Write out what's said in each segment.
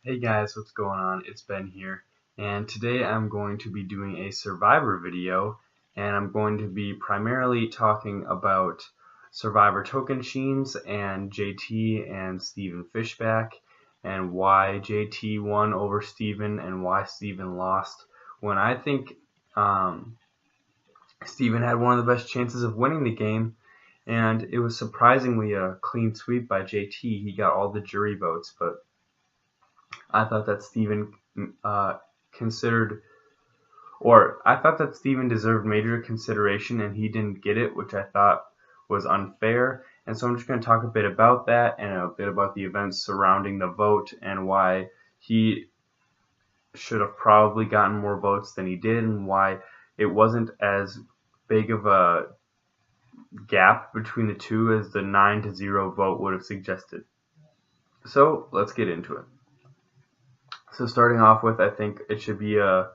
Hey guys, what's going on? It's Ben here, and today I'm going to be doing a Survivor video, and I'm going to be primarily talking about Survivor Tocantins and JT and Steven Fishbach, and why JT won over Steven and why Steven lost, when I think Steven had one of the best chances of winning the game, and it was surprisingly a clean sweep by JT. He got all the jury votes, but I thought that Steven considered, or I thought that Steven deserved major consideration and he didn't get it, which I thought was unfair. And so I'm just going to talk a bit about that and a bit about the events surrounding the vote and why he should have probably gotten more votes than he did and why it wasn't as big of a gap between the two as the 9-0 vote would have suggested. So let's get into it. So starting off with, I think it should be a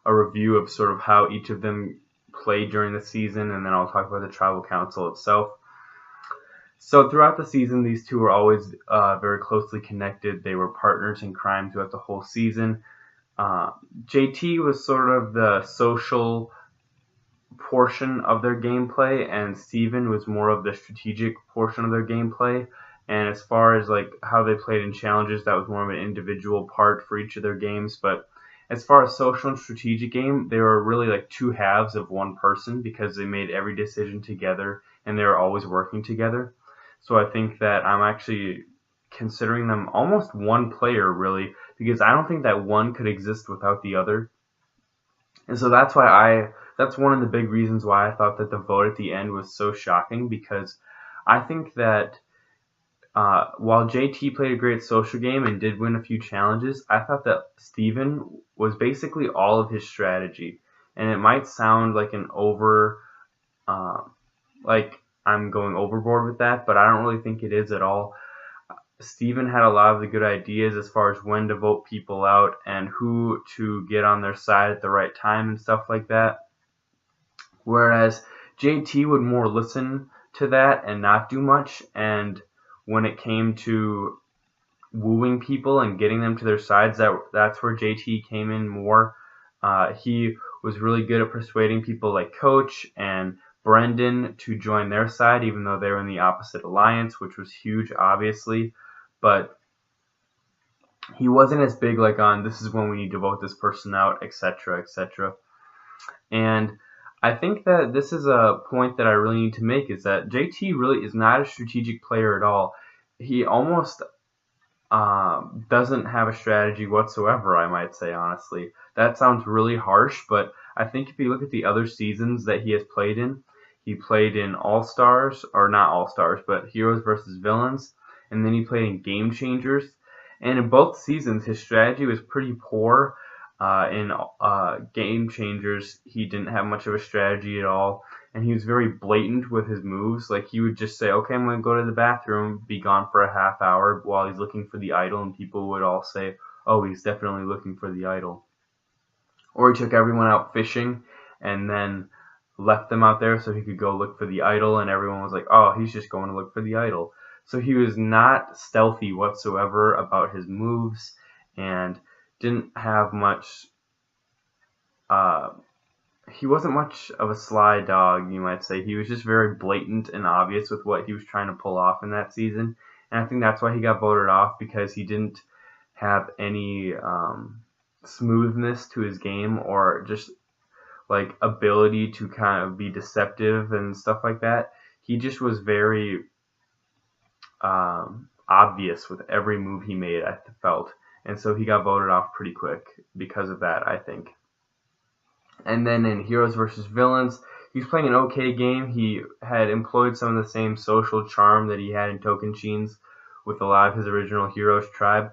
review of sort of how each of them played during the season, and then I'll talk about the tribal council itself. So throughout the season, these two were always very closely connected. They were partners in crime throughout the whole season. JT was sort of the social portion of their gameplay, and Steven was more of the strategic portion of their gameplay. And as far as like how they played in challenges, that was more of an individual part for each of their games. But as far as social and strategic game, they were really like two halves of one person because they made every decision together and they were always working together. So I think that I'm actually considering them almost one player really, because I don't think that one could exist without the other. And so that's one of the big reasons why I thought that the vote at the end was so shocking, because I think that while JT played a great social game and did win a few challenges, I thought that Steven was basically all of his strategy. And it might sound like like I'm going overboard with that, but I don't really think it is at all. Steven had a lot of the good ideas as far as when to vote people out and who to get on their side at the right time and stuff like that. Whereas JT would more listen to that and not do much, and when it came to wooing people and getting them to their sides, that's where JT came in more. He was really good at persuading people like Coach and Brendan to join their side, even though they were in the opposite alliance, which was huge, obviously. But he wasn't as big like on this is when we need to vote this person out, etc., etc. And I think that this is a point that I really need to make, is that JT really is not a strategic player at all. He almost doesn't have a strategy whatsoever, I might say, honestly. That sounds really harsh, but I think if you look at the other seasons that he has played in, he played in All-Stars, or not All-Stars, but Heroes versus Villains, and then he played in Game Changers. And in both seasons, his strategy was pretty poor. In Game Changers, he didn't have much of a strategy at all, and he was very blatant with his moves. Like, he would just say, okay, I'm going to go to the bathroom, be gone for a half hour while he's looking for the idol, and people would all say, oh, he's definitely looking for the idol. Or he took everyone out fishing and then left them out there so he could go look for the idol, and everyone was like, oh, he's just going to look for the idol. So he was not stealthy whatsoever about his moves and didn't have much, he wasn't much of a sly dog, you might say. He was just very blatant and obvious with what he was trying to pull off in that season. And I think that's why he got voted off, because he didn't have any smoothness to his game, or just like ability to kind of be deceptive and stuff like that. He just was very obvious with every move he made, I felt. And so he got voted off pretty quick because of that, I think. And then in Heroes versus Villains, he was playing an okay game. He had employed some of the same social charm that he had in Tocantins with a lot of his original Heroes tribe.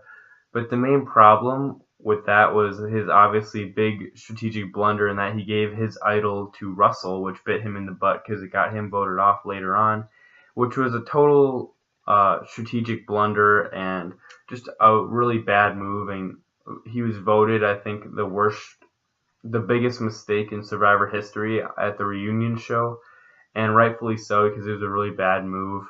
But the main problem with that was his obviously big strategic blunder, in that he gave his idol to Russell, which bit him in the butt because it got him voted off later on, which was a total strategic blunder and just a really bad move. And he was voted, I think, the biggest mistake in Survivor history at the reunion show, and rightfully so, because it was a really bad move.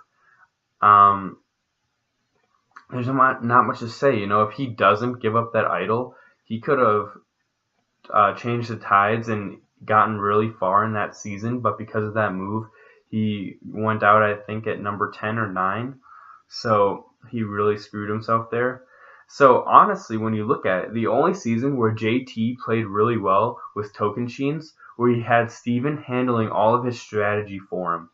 there's not much to say. If he doesn't give up that idol, he could have changed the tides and gotten really far in that season. But because of that move, he went out, I think, at number 10 or 9. So he really screwed himself there. So honestly, when you look at it, the only season where JT played really well was Tocantins, where he had Steven handling all of his strategy for him.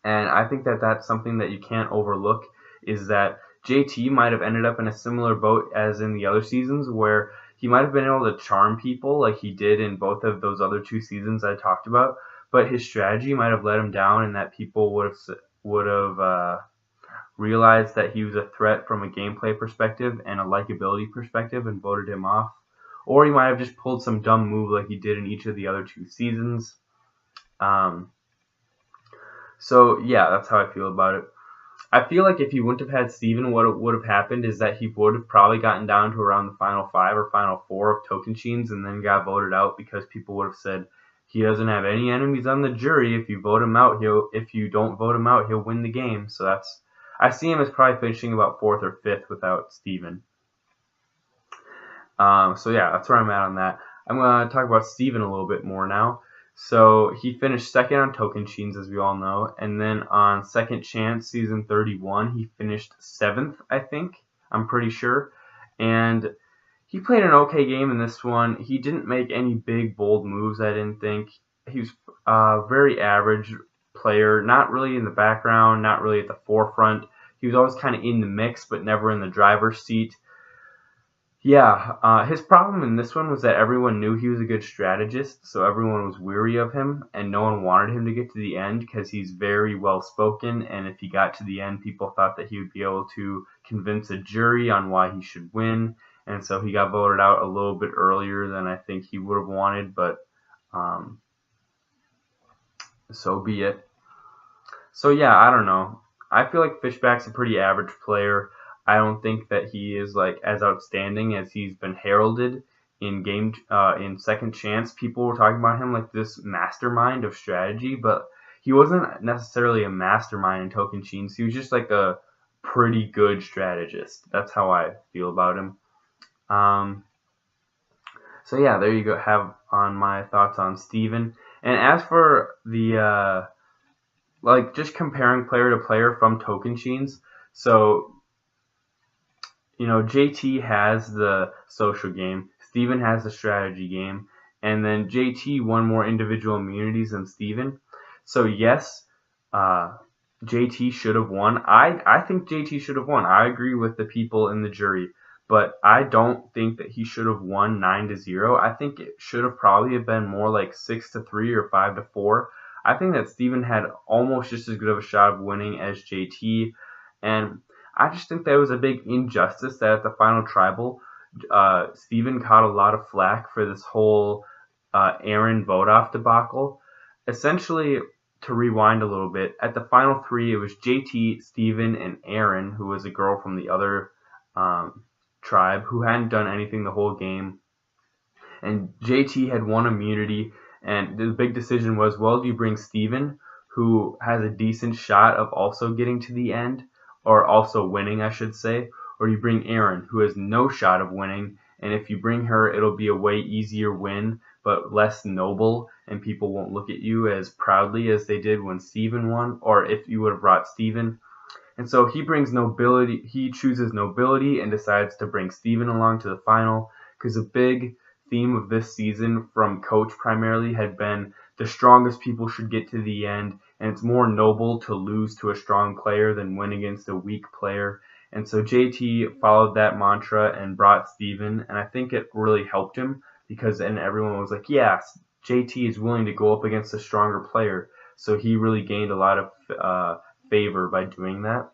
And I think that that's something that you can't overlook, is that JT might have ended up in a similar boat as in the other seasons, where he might have been able to charm people like he did in both of those other 2 seasons I talked about, but his strategy might have let him down, and that people would have realized that he was a threat from a gameplay perspective and a likability perspective and voted him off. Or he might have just pulled some dumb move like he did in each of the other 2 seasons. So yeah, that's how I feel about it. I feel like if he wouldn't have had Steven, what would have happened is that he would have probably gotten down to around the final 5 or final 4 of Tocantins and then got voted out because people would have said he doesn't have any enemies on the jury. If you vote him out, if you don't vote him out, he'll win the game. So I see him as probably finishing about 4th or 5th without Steven. So yeah, that's where I'm at on that. I'm going to talk about Steven a little bit more now. So he finished 2nd on Tocantins, as we all know, and then on Second Chance season 31, he finished 7th, I think. I'm pretty sure. And he played an okay game in this one. He didn't make any big, bold moves, I didn't think. He was a very average player, not really in the background, not really at the forefront. He was always kind of in the mix, but never in the driver's seat. Yeah, his problem in this one was that everyone knew he was a good strategist, so everyone was weary of him, and no one wanted him to get to the end because he's very well spoken, and if he got to the end, people thought that he would be able to convince a jury on why he should win, and so he got voted out a little bit earlier than I think he would have wanted, but so be it. So yeah, I don't know. I feel like Fishbach's a pretty average player. I don't think that he is like as outstanding as he's been heralded in Second Chance. People were talking about him like this mastermind of strategy, but he wasn't necessarily a mastermind in Tocantins. He was just like a pretty good strategist. That's how I feel about him. So yeah, there you go. Have on my thoughts on Steven. And as for the just comparing player to player from Tocantins, so JT has the social game, Steven has the strategy game, and then JT won more individual immunities than Steven. So yes, JT should have won. I think JT should have won. I agree with the people in the jury, but I don't think that he should have won 9-0. I think it should have probably been more like 6-3 or 5-4. I think that Steven had almost just as good of a shot of winning as JT, and I just think that it was a big injustice that at the final tribal, Steven caught a lot of flack for this whole Aaron vote-off debacle. Essentially, to rewind a little bit, at the final 3, it was JT, Steven, and Aaron, who was a girl from the other tribe, who hadn't done anything the whole game. And JT had 1 immunity, and the big decision was, well, do you bring Steven, who has a decent shot of also getting to the end, or also winning, I should say, or you bring Aaron, who has no shot of winning, and if you bring her, it'll be a way easier win, but less noble, and people won't look at you as proudly as they did when Steven won, or if you would have brought Steven. And so he brings nobility, he chooses nobility and decides to bring Steven along to the final, because a big theme of this season from Coach primarily had been the strongest people should get to the end, and it's more noble to lose to a strong player than win against a weak player. And so JT followed that mantra and brought Steven, and I think it really helped him because then everyone was like, yes, JT is willing to go up against a stronger player. So he really gained a lot of favor by doing that.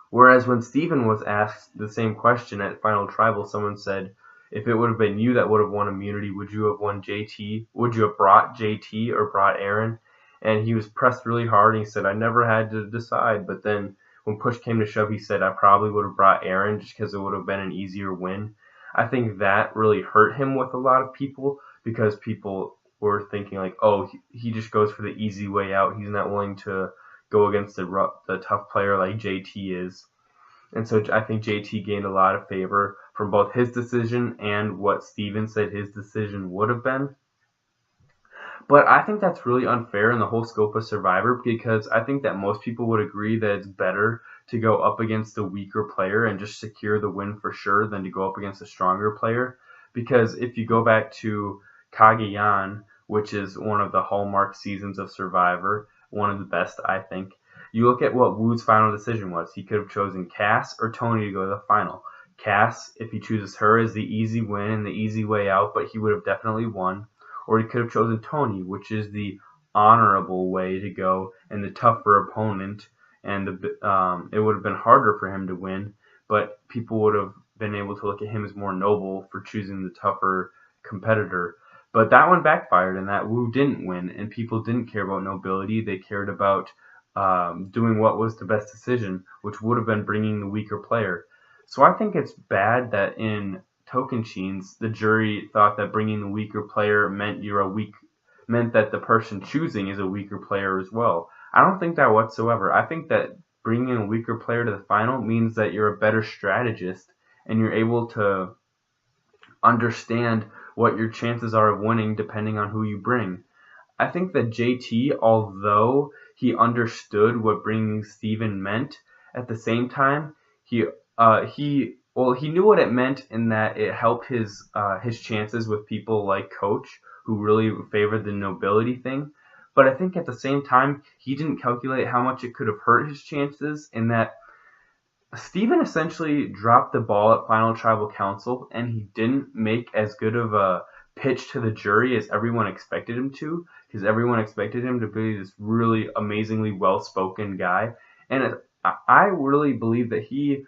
Whereas when Steven was asked the same question at Final Tribal, someone said, if it would have been you that would have won immunity, would you have won JT? Would you have brought JT or brought Aaron? And he was pressed really hard, and he said, I never had to decide. But then when push came to shove, he said, I probably would have brought Aaron just because it would have been an easier win. I think that really hurt him with a lot of people because people were thinking like, oh, he just goes for the easy way out. He's not willing to go against the tough player like JT is. And so I think JT gained a lot of favor from both his decision and what Steven said his decision would have been. But I think that's really unfair in the whole scope of Survivor, because I think that most people would agree that it's better to go up against a weaker player and just secure the win for sure than to go up against a stronger player. Because if you go back to Cagayan, which is one of the hallmark seasons of Survivor, one of the best, I think, you look at what Woo's final decision was. He could have chosen Cass or Tony to go to the final. Cass, if he chooses her, is the easy win and the easy way out, but he would have definitely won. Or he could have chosen Tony, which is the honorable way to go and the tougher opponent, and it would have been harder for him to win, but people would have been able to look at him as more noble for choosing the tougher competitor. But that one backfired, and that Wu didn't win, and people didn't care about nobility. They cared about doing what was the best decision, which would have been bringing the weaker player. So I think it's bad that in Tocantins, the jury thought that bringing the weaker player meant that the person choosing is a weaker player as well. I don't think that whatsoever. I think that bringing a weaker player to the final means that you're a better strategist and you're able to understand what your chances are of winning depending on who you bring. I think that JT, although he understood what bringing Steven meant, at the same time, he knew what it meant in that it helped his chances with people like Coach, who really favored the nobility thing. But I think at the same time, he didn't calculate how much it could have hurt his chances, in that Steven essentially dropped the ball at Final Tribal Council, and he didn't make as good of a pitch to the jury as everyone expected him to, because everyone expected him to be this really amazingly well-spoken guy. And I really believe that he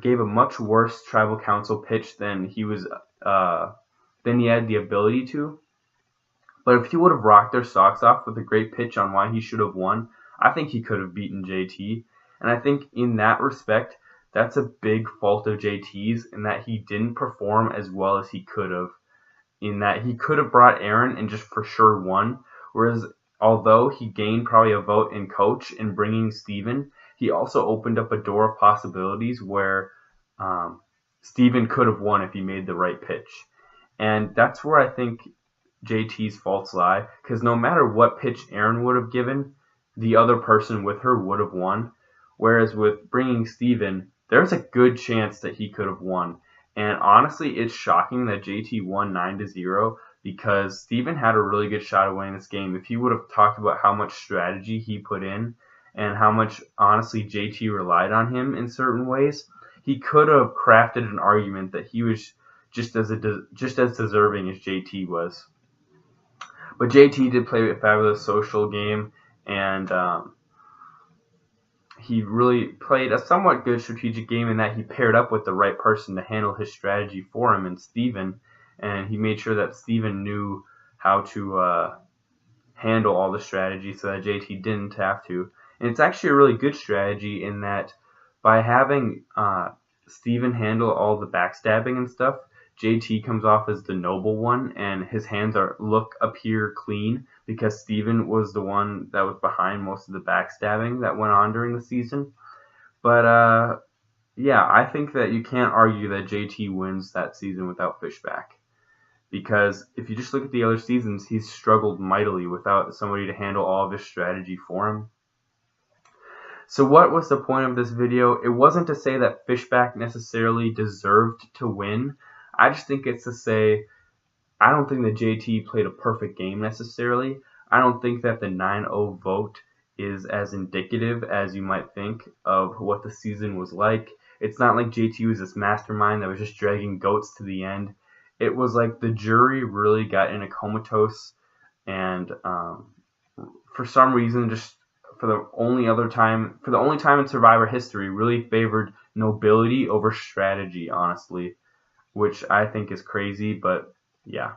gave a much worse tribal council pitch than he had the ability to. But if he would have rocked their socks off with a great pitch on why he should have won, I think he could have beaten JT. And I think in that respect, that's a big fault of JT's, in that he didn't perform as well as he could have. In that he could have brought Aaron and just for sure won. Whereas although he gained probably a vote in Coach in bringing Steven, he also opened up a door of possibilities where Steven could have won if he made the right pitch. And that's where I think JT's faults lie, because no matter what pitch Aaron would have given, the other person with her would have won. Whereas with bringing Steven, there's a good chance that he could have won. And honestly, it's shocking that JT won 9-0, because Steven had a really good shot of winning this game. If he would have talked about how much strategy he put in, and how much, honestly, JT relied on him in certain ways, he could have crafted an argument that he was just as deserving as JT was. But JT did play a fabulous social game, and he really played a somewhat good strategic game in that he paired up with the right person to handle his strategy for him in Steven, and he made sure that Steven knew how to handle all the strategy so that JT didn't have to. And it's actually a really good strategy in that by having Steven handle all the backstabbing and stuff, JT comes off as the noble one, and his hands appear clean, because Steven was the one that was behind most of the backstabbing that went on during the season. But yeah, I think that you can't argue that JT wins that season without Fishbach, because if you just look at the other seasons, he's struggled mightily without somebody to handle all of his strategy for him. So what was the point of this video? It wasn't to say that Fishbach necessarily deserved to win. I just think it's to say, I don't think that JT played a perfect game necessarily. I don't think that the 9-0 vote is as indicative as you might think of what the season was like. It's not like JT was this mastermind that was just dragging goats to the end. It was like the jury really got in a comatose, and for some reason, just for the only time in Survivor history, really favored nobility over strategy, honestly, which I think is crazy, but yeah.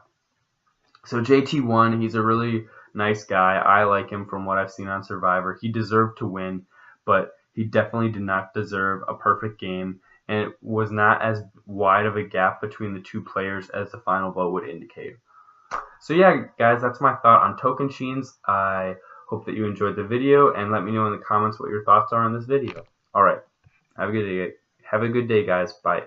So JT won. He's a really nice guy. I like him from what I've seen on Survivor. He deserved to win, but he definitely did not deserve a perfect game, and it was not as wide of a gap between the two players as the final vote would indicate. So yeah, guys, that's my thought on Tocantins. I hope that you enjoyed the video, and let me know in the comments what your thoughts are on this video. Alright, Have a good day. Have a good day, guys. Bye.